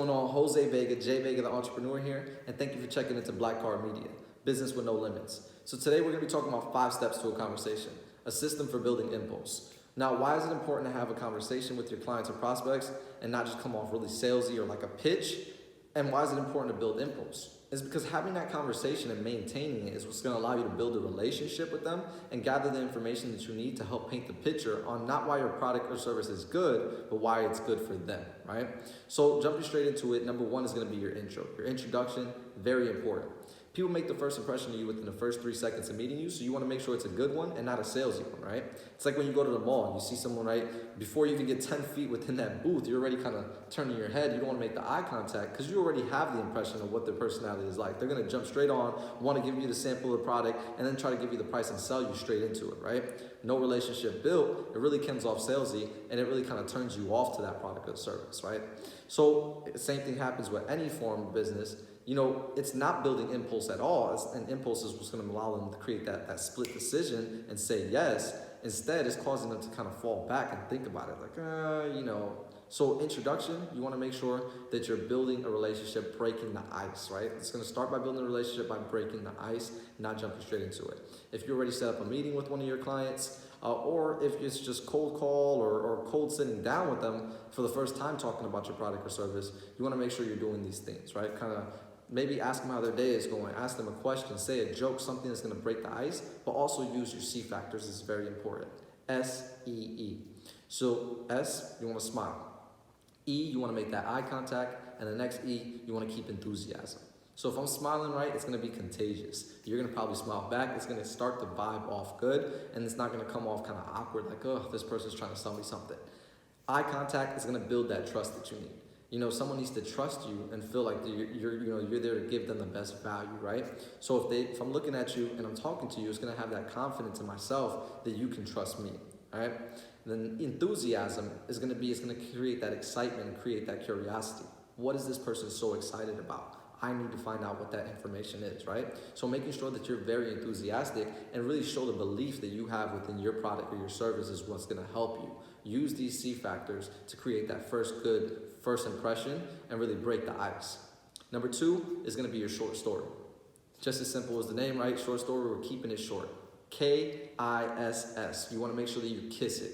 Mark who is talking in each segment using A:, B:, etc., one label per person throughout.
A: Going on, Jose Vega, Jvega the entrepreneur here, and thank you for checking into Black Card Media, business with no limits. So today we're going to be talking about 5 steps to a conversation, a system for building impulse. Now, why is it important to have a conversation with your clients or prospects and not just come off really salesy or like a pitch? And why is it important to build impulse? It's because having that conversation and maintaining it is what's going to allow you to build a relationship with them and gather the information that you need to help paint the picture on not why your product or service is good, but why it's good for them, right? So jumping straight into it, number 1 is going to be your intro. Your introduction, very important. People make the first impression of you within the first 3 seconds of meeting you, so you want to make sure it's a good one and not a salesy one, right? It's like when you go to the mall and you see someone, right, before you even get 10 feet within that booth, you're already kind of turning your head. You don't want to make the eye contact because you already have the impression of what their personality is like. They're going to jump straight on, want to give you the sample of the product, and then try to give you the price and sell you straight into it, right? No relationship built, it really comes off salesy, and it really kind of turns you off to that product or service, right? So same thing happens with any form of business. You know, it's not building impulse at all. And impulse is what's going to allow them to create that split decision and say yes. Instead, it's causing them to kind of fall back and think about it. Like, you know. So introduction, you want to make sure that you're building a relationship, breaking the ice, right? It's going to start by building a relationship by breaking the ice, not jumping straight into it. If you already set up a meeting with one of your clients, or if it's just cold call or cold sitting down with them for the first time talking about your product or service, you want to make sure you're doing these things, right? Kind of maybe ask them how their day is going, ask them a question, say a joke, something that's going to break the ice, but also use your C factors. This is very important. S.E.E. So S, you want to smile. E, you want to make that eye contact, and the next E, you want to keep enthusiasm. So if I'm smiling right, it's going to be contagious. You're going to probably smile back. It's going to start the vibe off good, and it's not going to come off kind of awkward, like, oh, this person's trying to sell me something. Eye contact is going to build that trust that you need. You know, someone needs to trust you and feel like you're there to give them the best value, right? So if I'm looking at you and I'm talking to you, it's going to have that confidence in myself that you can trust me, all right? Then enthusiasm is going to create that excitement and create that curiosity. What is this person so excited about? I need to find out what that information is, right? So making sure that you're very enthusiastic and really show the belief that you have within your product or your service is what's going to help you. Use these C factors to create that first impression and really break the ice. Number 2 is going to be your short story. Just as simple as the name, right? Short story, we're keeping it short. K.I.S.S. You want to make sure that you kiss it.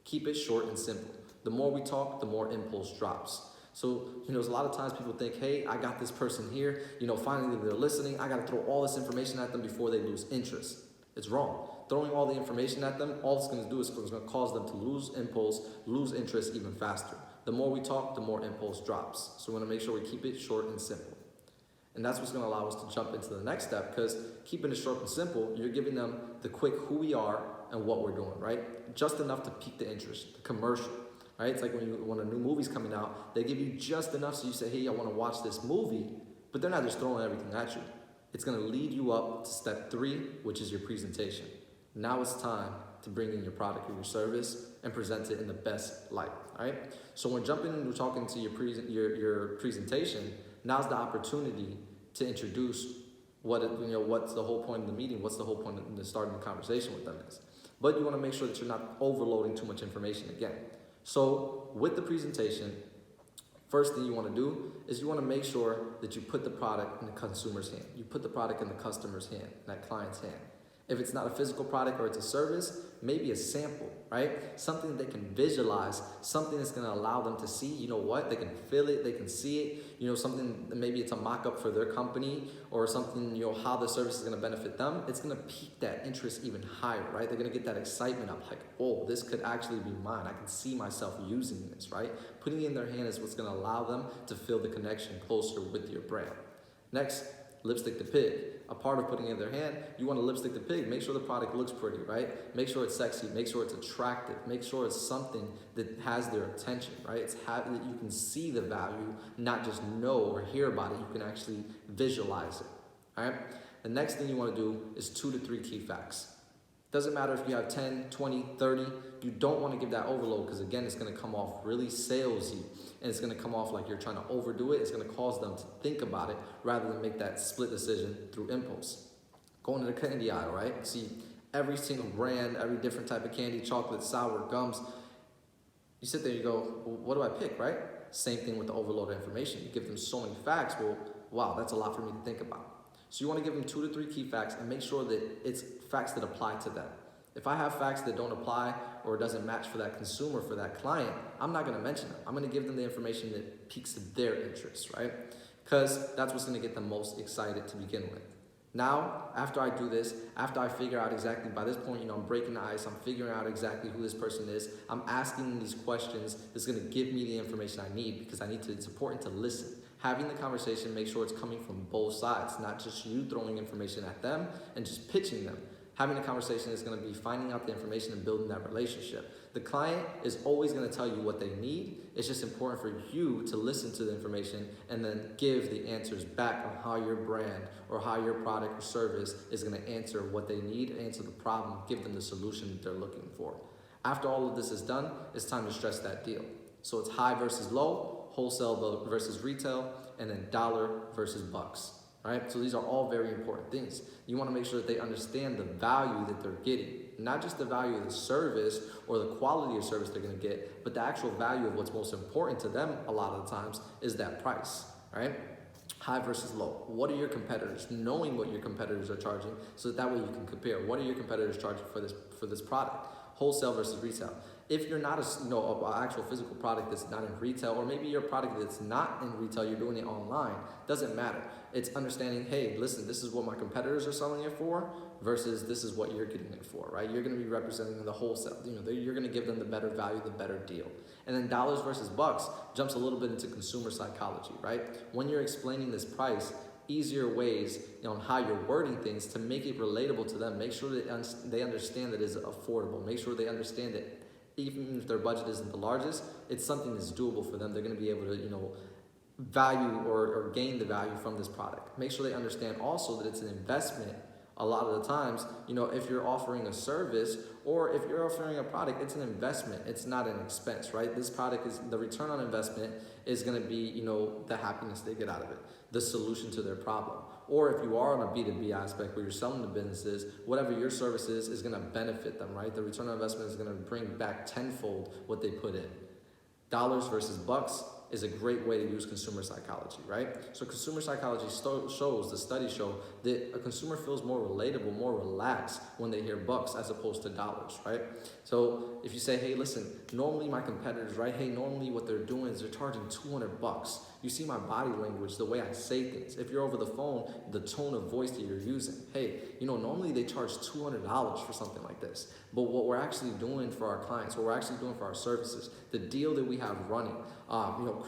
A: Keep it short and simple. The more we talk, the more impulse drops. So, you know, there's a lot of times people think, hey, I got this person here, you know, finally they're listening. I got to throw all this information at them before they lose interest. It's wrong. Throwing all the information at them, all it's going to do is it's going to cause them to lose impulse, lose interest even faster. The more we talk, the more impulse drops. So we want to make sure we keep it short and simple. And that's what's going to allow us to jump into the next step, because keeping it short and simple, you're giving them the quick who we are and what we're doing, right? Just enough to pique the interest, the commercial, right? It's like when a new movie's coming out, they give you just enough so you say, hey, I want to watch this movie, but they're not just throwing everything at you. It's going to lead you up to step 3, which is your presentation. Now it's time to bring in your product or your service and present it in the best light, all right? So when jumping into talking to your presentation, now's the opportunity to introduce what's the whole point of the meeting, what's the whole point of starting the conversation with them is. But you want to make sure that you're not overloading too much information again. So with the presentation, first thing you want to do is you want to make sure that you put the product in the consumer's hand. You put the product in the customer's hand, that client's hand. If it's not a physical product or it's a service, maybe a sample, right? Something they can visualize, something that's going to allow them to see, you know what, they can feel it, they can see it, you know, something, maybe it's a mock-up for their company or something, you know, how the service is going to benefit them. It's going to pique that interest even higher, right? They're going to get that excitement up, like, oh, this could actually be mine. I can see myself using this, right? Putting it in their hand is what's going to allow them to feel the connection closer with your brand. Next, lipstick to pig. A part of putting it in their hand, you want to lipstick the pig. Make sure the product looks pretty, right? Make sure it's sexy. Make sure it's attractive. Make sure it's something that has their attention, right? It's that you can see the value, not just know or hear about it. You can actually visualize it, all right? The next thing you want to do is 2 to 3 key facts. Doesn't matter if you have 10, 20, 30. You don't want to give that overload because, again, it's going to come off really salesy and it's going to come off like you're trying to overdo it. It's going to cause them to think about it rather than make that split decision through impulse. Going to the candy aisle, right? See every single brand, every different type of candy, chocolate, sour, gums. You sit there, you go, well, what do I pick, right? Same thing with the overload of information. You give them so many facts, well, wow, that's a lot for me to think about. So you want to give them 2 to 3 key facts and make sure that it's facts that apply to them. If I have facts that don't apply or doesn't match for that consumer, for that client, I'm not going to mention them. I'm going to give them the information that piques their interest, right? Because that's what's going to get them most excited to begin with. Now, after I do this, after I figure out exactly, by this point, I'm breaking the ice, I'm figuring out exactly who this person is, I'm asking these questions that's going to give me the information I need, because it's important to listen. Having the conversation, make sure it's coming from both sides, not just you throwing information at them and just pitching them. Having a conversation is going to be finding out the information and building that relationship. The client is always going to tell you what they need. It's just important for you to listen to the information and then give the answers back on how your brand or how your product or service is going to answer what they need, answer the problem, give them the solution that they're looking for. After all of this is done, it's time to stress that deal. So it's high versus low, wholesale versus retail, and then dollar versus bucks. Right? So these are all very important things. You want to make sure that they understand the value that they're getting, not just the value of the service or the quality of service they're going to get, but the actual value of what's most important to them a lot of the times is that price, right? High versus low. What are your competitors? Knowing what your competitors are charging, so that way you can compare. What are your competitors charging for this product? Wholesale versus retail. If you're not an actual physical product that's not in retail, or maybe your product that's not in retail, you're doing it online, doesn't matter. It's understanding, hey, listen, this is what my competitors are selling it for versus this is what you're getting it for, right? You're going to be representing the wholesale. You're going to give them the better value, the better deal. And then dollars versus bucks jumps a little bit into consumer psychology, right? When you're explaining this price, easier ways on how you're wording things to make it relatable to them. Make sure that they understand that it's affordable. Make sure they understand that even if their budget isn't the largest, it's something that's doable for them. They're going to be able to, value or gain the value from this product. Make sure they understand also that it's an investment. A lot of the times, if you're offering a service or if you're offering a product, it's an investment. It's not an expense, right? This product is, the return on investment is going to be, the happiness they get out of it, the solution to their problem. Or if you are on a B2B aspect where you're selling to businesses, whatever your service is going to benefit them, right? The return on investment is going to bring back tenfold what they put in. Dollars versus bucks is a great way to use consumer psychology, right? So consumer psychology the studies show that a consumer feels more relatable, more relaxed when they hear bucks as opposed to dollars, right? So if you say, hey, listen, normally my competitors, right? Hey, normally what they're doing is they're charging $200. You see my body language, the way I say things. If you're over the phone, the tone of voice that you're using. Hey, normally they charge $200 for something like this. But what we're actually doing for our clients, what we're actually doing for our services, the deal that we have running,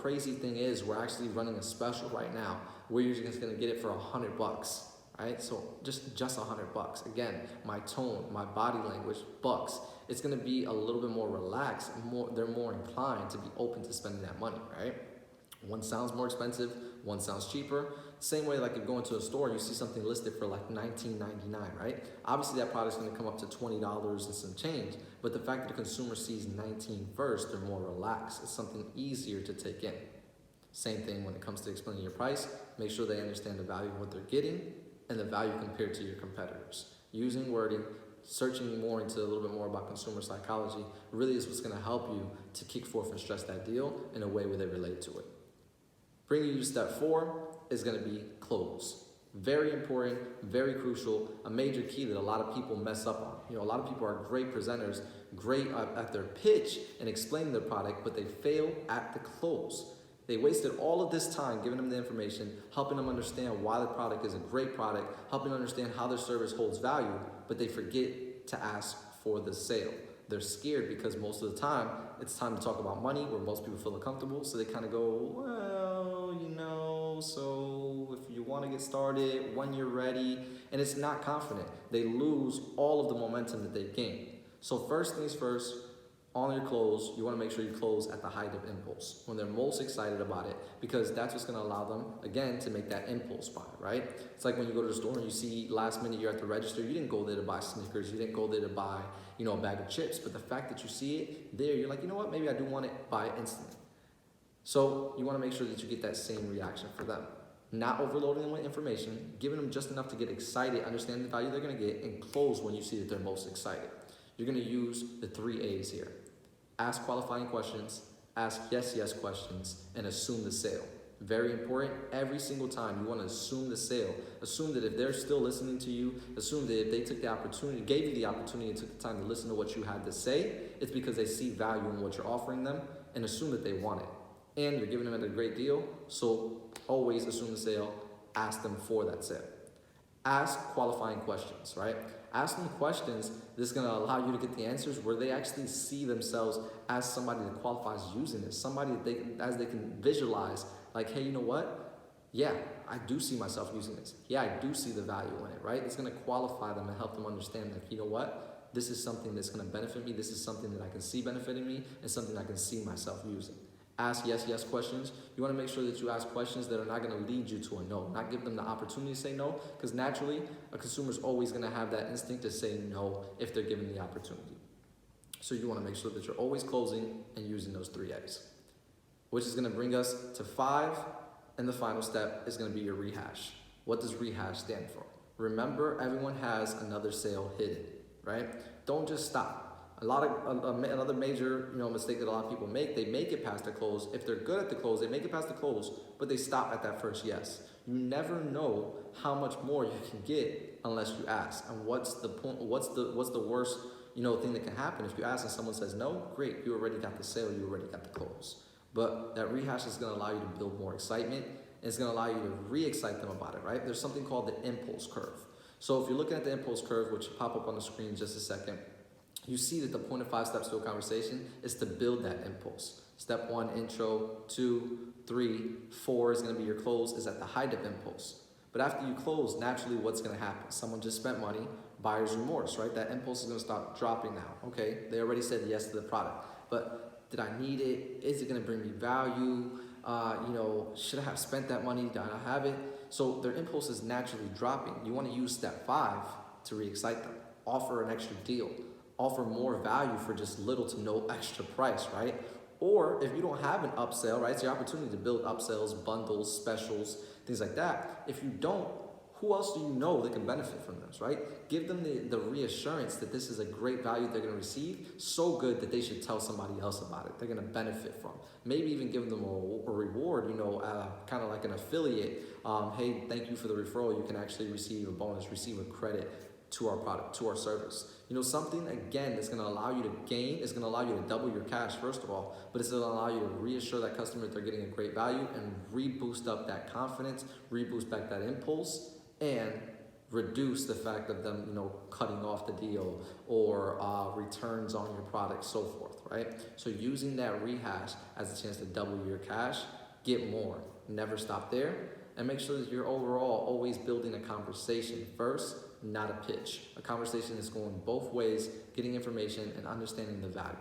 A: crazy thing is we're actually running a special right now where you're just gonna get it for $100, right? So just $100. Again, my tone, my body language, bucks. It's gonna be a little bit more relaxed, they're more inclined to be open to spending that money, right? One sounds more expensive, one sounds cheaper. Same way, like if you go into a store and you see something listed for like $19.99, right? Obviously that product's gonna come up to $20 and some change, but the fact that the consumer sees 19 first, they're more relaxed. It's something easier to take in. Same thing when it comes to explaining your price. Make sure they understand the value of what they're getting and the value compared to your competitors. Using wording, searching more into a little bit more about consumer psychology really is what's gonna help you to kick forth and stress that deal in a way where they relate to it. Bringing you to step 4 is going to be close. Very important, very crucial, a major key that a lot of people mess up on. A lot of people are great presenters, great at their pitch and explaining their product, but they fail at the close. They wasted all of this time giving them the information, helping them understand why the product is a great product, helping them understand how their service holds value, but they forget to ask for the sale. They're scared because most of the time, it's time to talk about money where most people feel uncomfortable. So they kind of go, well, so if you want to get started, when you're ready, and it's not confident. They lose all of the momentum that they've gained. So first things first, on your close, you want to make sure you close at the height of impulse, when they're most excited about it, because that's what's going to allow them, again, to make that impulse buy, right? It's like when you go to the store and you see last minute you're at the register, you didn't go there to buy Snickers, you didn't go there to buy, a bag of chips, but the fact that you see it there, you're like, you know what, maybe I do want it, buy it instantly. So you want to make sure that you get that same reaction for them. Not overloading them with information, giving them just enough to get excited, understand the value they're going to get, and close when you see that they're most excited. You're going to use the 3 A's here. Ask qualifying questions, Ask yes questions and assume the sale. Very important. Every single time you want to assume the sale. Assume that if they're still listening to you, assume that if they took the opportunity, gave you the opportunity and took the time to listen to what you had to say, it's because they see value in what you're offering them, and assume that they want it. And you're giving them a great deal, so always assume the sale. Ask them for that sale. Ask qualifying questions, right? Ask them questions that's going to allow you to get the answers where they actually see themselves as somebody that qualifies using this, somebody that they can visualize, like, hey, you know what? Yeah, I do see myself using this. Yeah, I do see the value in it, right? It's going to qualify them and help them understand, like, you know what? This is something that's going to benefit me. This is something that I can see benefiting me and something I can see myself using. Ask yes questions. You want to make sure that you ask questions that are not going to lead you to a no, not give them the opportunity to say no, because naturally a consumer is always going to have that instinct to say no if they're given the opportunity. So you want to make sure that you're always closing and using those 3 A's, which is going to bring us to 5, and the final step is going to be your rehash. What does rehash stand for? Remember, everyone has another sale hidden, right? Don't just stop. Another major mistake that a lot of people make, they make it past the close. If they're good at the close, they make it past the close, but they stop at that first yes. You never know how much more you can get unless you ask. And what's the point? What's the worst thing that can happen? If you ask and someone says no, great, you already got the sale, you already got the close. But that rehash is going to allow you to build more excitement. And it's going to allow you to re-excite them about it, right? There's something called the impulse curve. So if you're looking at the impulse curve, which will pop up on the screen in just a second, you see that the point of 5 steps to a conversation is to build that impulse. Step 1, intro. 2, 3, 4 is going to be your close, is at the height of impulse. But after you close, naturally what's going to happen? Someone just spent money, buyer's remorse, right? That impulse is going to start dropping now. Okay, they already said yes to the product, but did I need it? Is it going to bring me value? Should I have spent that money? Did I have it? So their impulse is naturally dropping. You want to use step 5 to re-excite them. Offer an extra deal. Offer more value for just little to no extra price, right? Or if you don't have an upsell, right, it's your opportunity to build upsells, bundles, specials, things like that. If you don't, who else do you know that can benefit from this, right? Give them the reassurance that this is a great value they're going to receive, so good that they should tell somebody else about it. They're going to benefit from. Maybe even give them a reward, kind of like an affiliate. Hey, thank you for the referral. You can actually receive a bonus, receive a credit to our product, to our service. Something, again, that's going to allow you to gain, is going to allow you to double your cash, first of all, but it's going to allow you to reassure that customer that they're getting a great value and reboost up that confidence, reboost back that impulse, and reduce the fact of them, cutting off the deal or returns on your product, so forth, right? So using that rehash as a chance to double your cash, get more, never stop there, and make sure that you're overall always building a conversation first, not a pitch. A conversation is going both ways, getting information and understanding the value.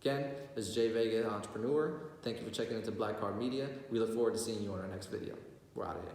A: Again, this is Jvega, entrepreneur. Thank you for checking into Black Card Media. We look forward to seeing you on our next video. We're out of here.